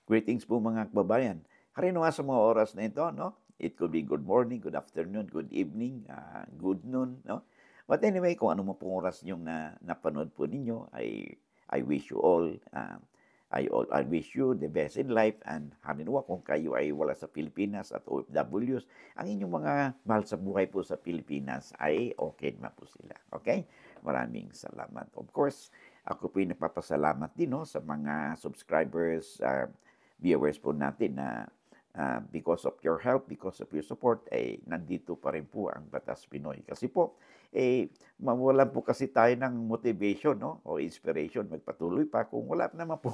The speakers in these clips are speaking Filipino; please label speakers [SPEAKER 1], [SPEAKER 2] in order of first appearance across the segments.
[SPEAKER 1] Greetings po mga kababayan. Karino nga sa mga oras na ito, no? It could be good morning, good afternoon, good evening, good noon, no? But anyway, kung ano mo pong oras yung napanood po ninyo, I wish you all, I wish you the best in life and halimbawa kung kayo ay wala sa Pilipinas at OFWs, ang inyong mga mahal sa buhay po sa Pilipinas ay okay na po sila. Okay? Maraming salamat. Of course, ako po yung nagpapasalamat din no, sa mga subscribers, viewers po natin na because of your help, because of your support, nandito pa rin po ang Batas Pinoy. Kasi po, mawalan po kasi tayo ng motivation no? O inspiration magpatuloy pa kung wala naman po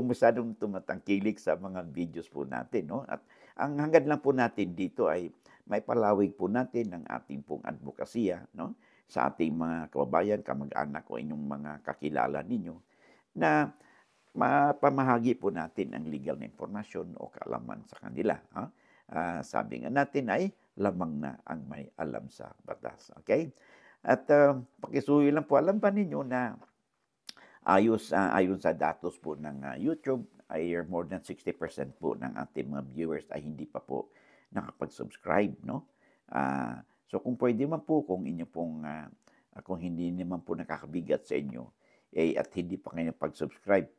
[SPEAKER 1] masyadong tumatangkilik sa mga videos po natin. No? At ang hangad lang po natin dito ay may palawig po natin ng ating pong advokasya no? Sa ating mga kababayan, kamag-anak o inyong mga kakilala ninyo na mapamahagi po natin ang legal na impormasyon o kaalaman sa kanila. Sabi nga natin ay lamang na ang may alam sa batas. Okay? At pakisuyo lang po, alam ba ninyo na ayon sa datos po ng YouTube, ay more than 60% po ng ating mga viewers ay hindi pa po nakapag-subscribe. No? So kung pwede man po, kung hindi naman po nakakabigat sa inyo, at hindi pa kayo pag-subscribe,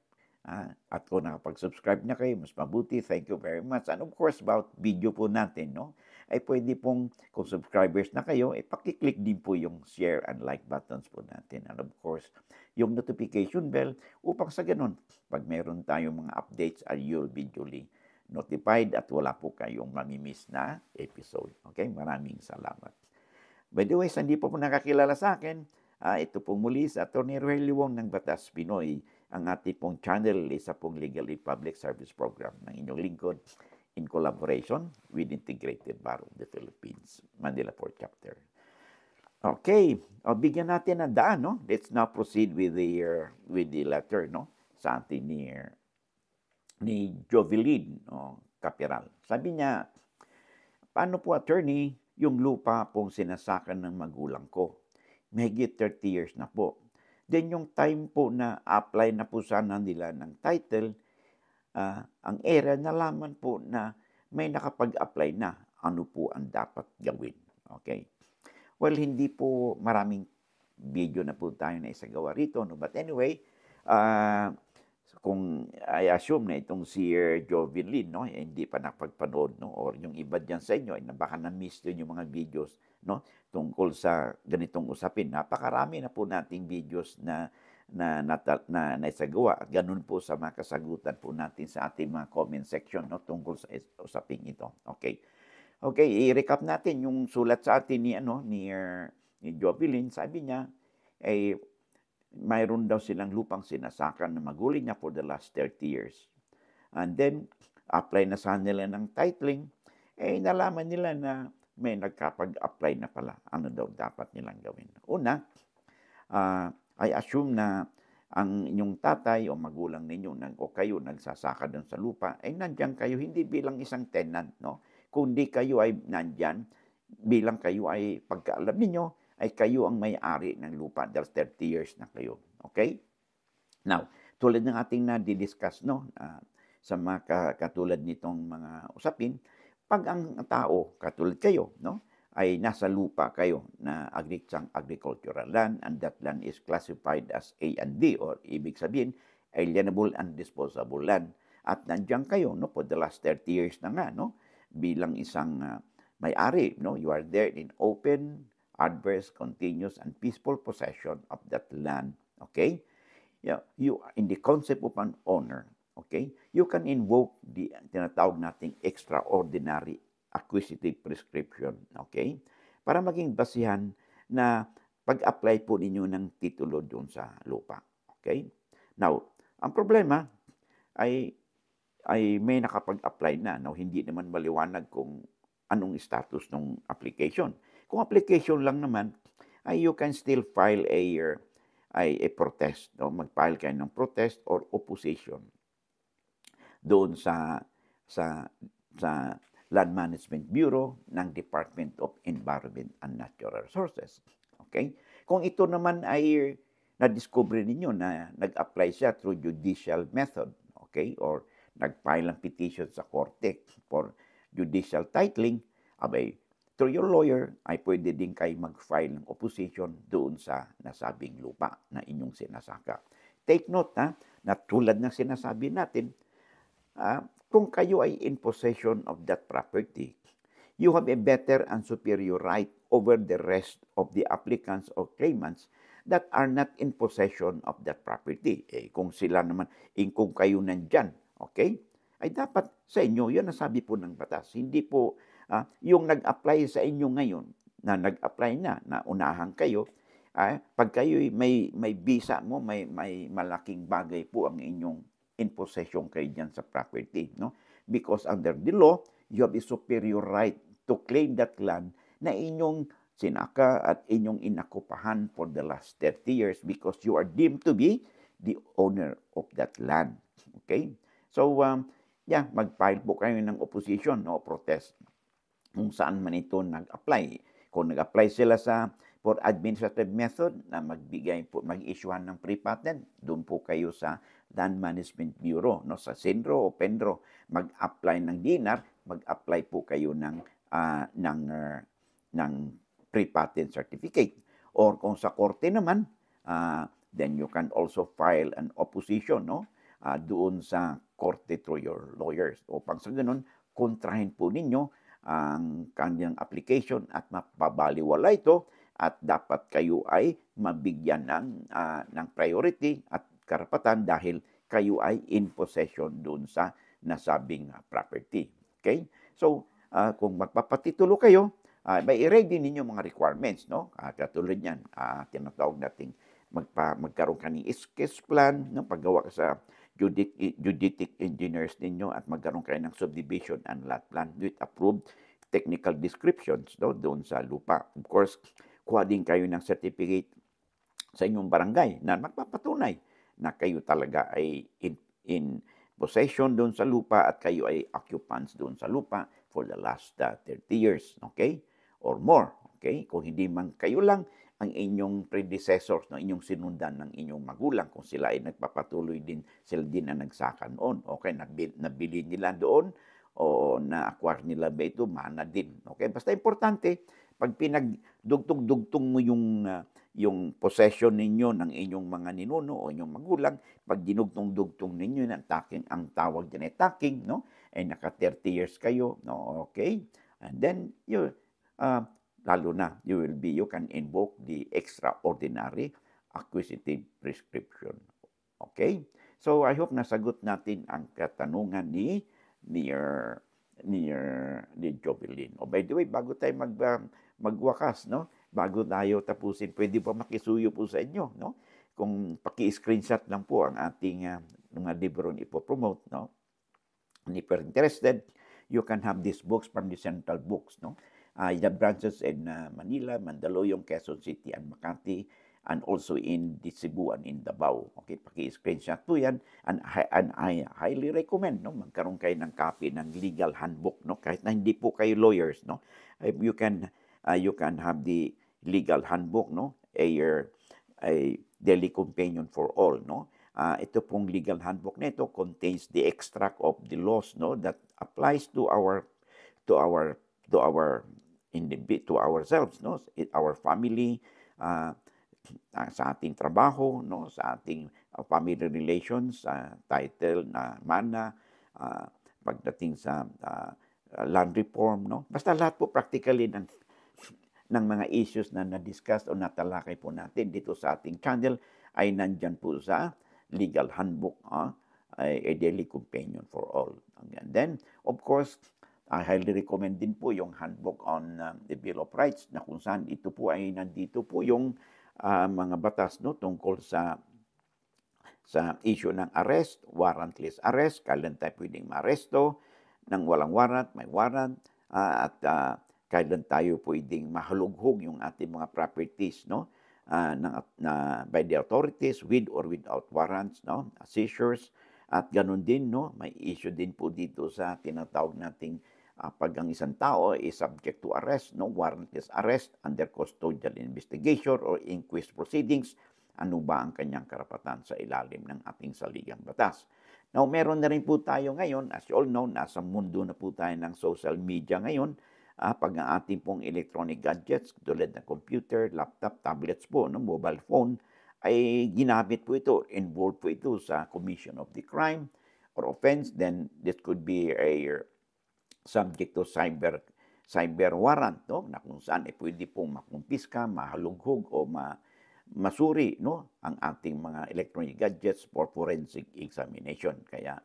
[SPEAKER 1] at kung nakapag-subscribe na kayo, mas mabuti. Thank you very much. And of course, about video po natin, no? Ay pwede pong, kung subscribers na kayo, pakiclick din po yung share and like buttons po natin. And of course, yung notification bell upang sa ganun, pag meron tayong mga updates, you'll be duly notified at wala po kayong mamimiss na episode. Okay? Maraming salamat. By the way, sa hindi po nakakilala sa akin, ito pong muli sa Atty. Roel Wong ng Batas Pinoy. Ang ating pong channel, isa pong Legally Public Service Program ng inyong lingkod in collaboration with Integrated Bar of the Philippines, Manila 4th Chapter. Okay, bigyan natin ng daan, no? Let's now proceed with the letter, no? Sa atin ni Jovelyn Capiral. Sabi niya, paano po, attorney, yung lupa pong sinasakan ng magulang ko? Mahigit 30 years na po. Then yung time po na apply na po sana nila ng title, ang area nalaman po na may nakapag-apply na. Ano po ang dapat gawin? Okay. Well, hindi po maraming video na po tayo na isagawa rito. No? But anyway, kung I assume na itong si Jovelyn, no, hindi pa nakapagpanood, no, or yung iba dyan sa inyo, baka na-miss yun yung mga videos, no, tungkol sa ganitong usapin. Napakarami na po nating videos na naisagawa. At ganun po sa mga kasagutan po natin sa ating mga comment section, no, tungkol sa usaping ito. Okay. Okay, i-recap natin yung sulat sa atin ni Jovelyn. Sabi niya, mayroon daw silang lupang sinasakan ng magulang niya for the last 30 years. And then, apply na sa nila ng titling, nalaman nila na may nagkapag-apply na pala. Ano daw dapat nilang gawin? Una, I assume na ang inyong tatay o magulang ninyo o kayo nagsasaka doon sa lupa, nandyan kayo hindi bilang isang tenant, no? Kundi kayo ay nandyan bilang kayo ay pagkaalam ninyo, ay kayo ang may-ari ng lupa dahil 30 years na kayo. Okay? Now, tulad ng ating na-discuss, no, sa mga katulad nitong mga usapin, pag ang tao, katulad kayo, no, ay nasa lupa kayo na agricultural land and that land is classified as A and D or ibig sabihin, alienable and disposable land. At nandiyan kayo no, for the last 30 years na nga, no, bilang isang may-ari. No, you are there in open, adverse, continuous, and peaceful possession of that land. Okay? You in the concept of an owner, okay, you can invoke the tinatawag nating extraordinary acquisitive prescription, okay, para maging basihan na pag-apply po ninyo ng titulo doon sa lupa. Okay? Now, ang problema ay may nakapag-apply na. Now, hindi naman maliwanag kung anong status ng application. Kung application lang naman, you can still file a protest. No? Mag-file kayo ng protest or opposition doon sa Land Management Bureau ng Department of Environment and Natural Resources. Okay? Kung ito naman ay na-discover ninyo na nag-apply siya through judicial method, okay, or nag-file ng petition sa korte for judicial titling, abay, through your lawyer, ay pwede din kayo mag-file ng opposition doon sa nasabing lupa na inyong sinasaka. Take note na tulad ng sinasabi natin, kung kayo ay in possession of that property, you have a better and superior right over the rest of the applicants or claimants that are not in possession of that property. Kung sila naman, kung kayo nandyan, okay, ay dapat sa inyo, yun ang sabi po ng batas. Hindi po yung nag-apply sa inyo ngayon, na nag-apply na unahan kayo, pag kayo may visa mo, may malaking bagay po ang inyong in possession kayo dyan sa property. No? Because under the law, you have a superior right to claim that land na inyong sinaka at inyong inakupahan for the last 30 years because you are deemed to be the owner of that land. Okay? So, mag-file po kayo ng opposition o protest kung saan man ito nag-apply. Kung nag-apply sila for administrative method na mag-issuehan ng pre-patent, doon po kayo sa Land Management Bureau, no, sa Sindro o Pendro, mag-apply ng DNR, mag-apply po kayo ng pre-patent certificate. Or kung sa korte naman, then you can also file an opposition, no, doon sa korte through your lawyers. O pang sa ganun, kontrahin po ninyo ang kanyang application at mapabaliwala ito at dapat kayo ay mabigyan ng priority at karapatan dahil kayo ay in possession doon sa nasabing property. Okay? So, kung magpapatitulo kayo, may i-ready ninyo mga requirements, no? Katulad niyan, tinatawag nating magkaroon ka ng sketch plan, no? Paggawa ka sa geodetic engineers ninyo at magkaroon kayo ng subdivision and lot plan with approved technical descriptions, no? Doon sa lupa. Of course, kuha din kayo ng certificate sa inyong barangay na magpapatunay na kayo talaga ay in possession doon sa lupa at kayo ay occupants doon sa lupa for the last 30 years, okay? Or more, okay? Kung hindi man kayo lang, ang inyong predecessors, no, inyong sinundan ng inyong magulang, kung sila ay nagpapatuloy din, sila din na nagsaka noon, okay? Nabili nila doon o na-acquire nila ba ito, mana din, okay? Basta importante, pag pinagdugtong-dugtong mo yung possession ninyo ng inyong mga ninuno o inyong magulang, pag dinugtong-dugtong ninyo ng taking, ang tawag dyan ay taking, no? Ay naka 30 years kayo, no? Okay? And then, lalo na, you can invoke the extraordinary acquisitive prescription. Okay? So, I hope nasagot natin ang katanungan ni Jovelyn. Oh, by the way, bago tayo magwakas, no? Bago tayo tapusin, pwede pa makisuyo po sa inyo, no? Kung paki-screenshot lang po ang ating mga libro na ipopromote, no? And if you're interested, you can have these books from the Central Books, no? The branches in Manila, Mandaluyong, Quezon City, and Makati, and also in the Cebu and in Davao. Okay, paki-screenshot po yan. And I highly recommend, no, magkaroon kayo ng copy ng legal handbook, no, kahit na hindi po kayo lawyers, no. You can have the legal handbook, no, a daily companion for all, no. Ito pong legal handbook na ito contains the extract of the laws, no, that applies to ourselves, no, our family, sa ating trabaho, no, sa ating family relations, title na mana, pagdating sa land reform, no. Basta lahat po practically ng mga issues na na-discuss o natalakay po natin dito sa ating channel ay nandyan po sa legal handbook, a daily companion for all. And then, of course, I highly recommend din po yung handbook on the Bill of Rights na kung saan ito po ay nandito po yung mga batas, no, tungkol sa issue ng arrest, warrantless arrest, kailan tayo pwedeng maaresto, ng walang warrant, may warrant, at kailan tayo pwedeng mahalughog yung ating mga properties, no, by the authorities with or without warrants, no, seizures, at ganun din, no, may issue din po dito sa tinatawag nating pag ang isang tao is subject to arrest, no, warrantless arrest under custodial investigation or inquest proceedings, ano ba ang kanyang karapatan sa ilalim ng ating saligang batas. Now, meron na rin po tayo ngayon, as you all know, nasa mundo na po tayo ng social media ngayon. Pag ang ating pong electronic gadgets, tulad ng computer, laptop, tablets po, no, mobile phone, ay ginamit po ito, involved po ito sa commission of the crime or offense, then this could be a subject to cyber warrant, no, na kung saan pwede pong makumpiska, mahalughog o masuri, no, ang ating mga electronic gadgets for forensic examination. Kaya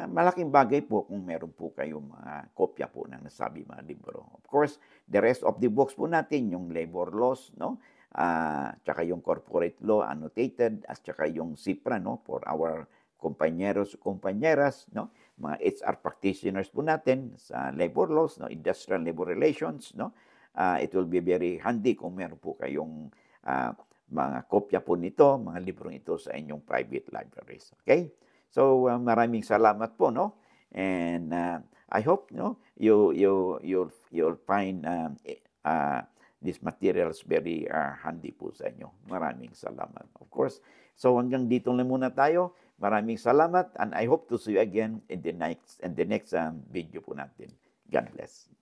[SPEAKER 1] malaking bagay po kung meron po kayong mga kopya po ng nasabi mga libro. Of course, the rest of the books po natin, yung labor laws, no, tsaka yung corporate law annotated, at tsaka yung CIPRA, no, for our compañeros, compañeras, no, mga HR practitioners po natin sa labor laws, no, industrial labor relations, no. It will be very handy kung meron po kayong mga kopya po nito, mga librong ito sa inyong private libraries. Okay? So maraming salamat po, no? And I hope, no, you'll find these materials very handy po sa inyo. Maraming salamat. Of course, so hanggang dito lang muna tayo. Maraming salamat, and I hope to see you again in the next video po natin. God bless.